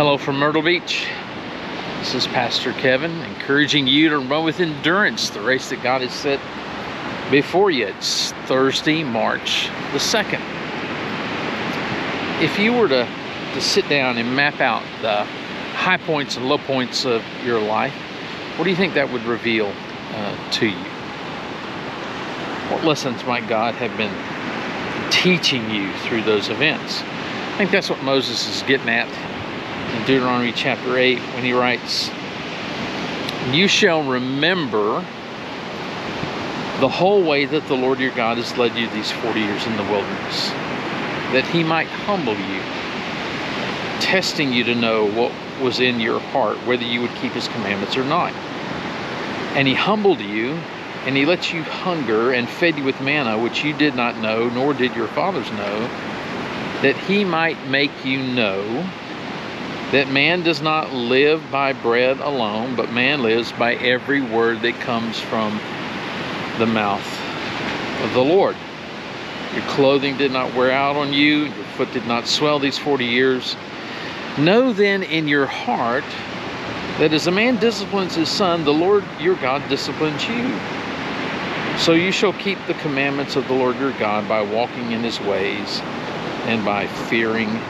Hello from Myrtle Beach. This is Pastor Kevin, encouraging you to run with endurance the race that God has set before you. It's Thursday, March the 2nd. If you were to sit down and map out the high points and low points of your life, what do you think that would reveal to you? What lessons might God have been teaching you through those events? I think that's what Moses is getting at in Deuteronomy chapter 8 when he writes, "You shall remember the whole way that the Lord your God has led you these 40 years in the wilderness, that he might humble you, testing you to know what was in your heart, whether you would keep his commandments or not. And he humbled you, and he let you hunger and fed you with manna, which you did not know, nor did your fathers know, that he might make you know that man does not live by bread alone, but man lives by every word that comes from the mouth of the Lord. Your clothing did not wear out on you, your foot did not swell these 40 years. Know then in your heart that as a man disciplines his son, the Lord your God disciplines you. So you shall keep the commandments of the Lord your God by walking in his ways and by fearing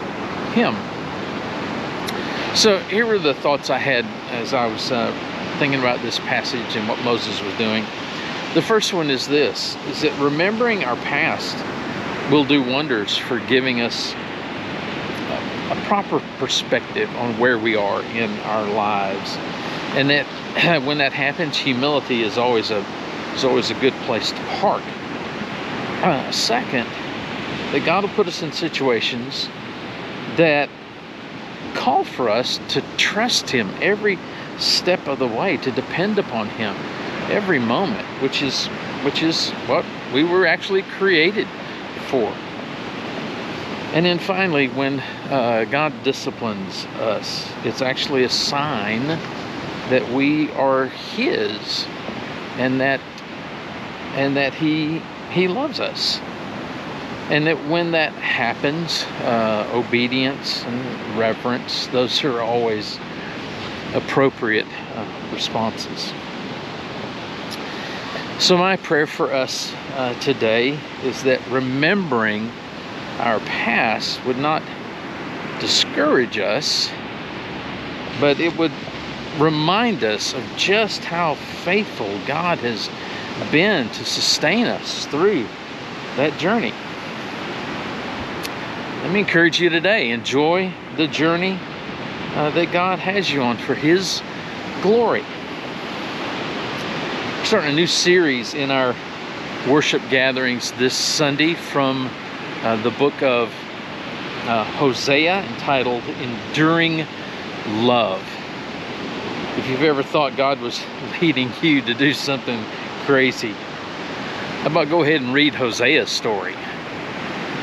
him." So here were the thoughts I had as I was thinking about this passage and what Moses was doing. The first one is this, is that remembering our past will do wonders for giving us a proper perspective on where we are in our lives. And that when that happens, humility is always a good place to park. Second, that God will put us in situations that call for us to trust him every step of the way, to depend upon him every moment, which is what we were actually created for. And then finally, when God disciplines us, it's actually a sign that we are his, and that he loves us. And that when that happens, obedience and reverence, those are always appropriate responses. So my prayer for us today is that remembering our past would not discourage us, but it would remind us of just how faithful God has been to sustain us through that journey. Let me encourage you today, enjoy the journey that God has you on for his glory. We're starting a new series in our worship gatherings this Sunday from the book of Hosea, entitled Enduring Love. If you've ever thought God was leading you to do something crazy, how about go ahead and read Hosea's story?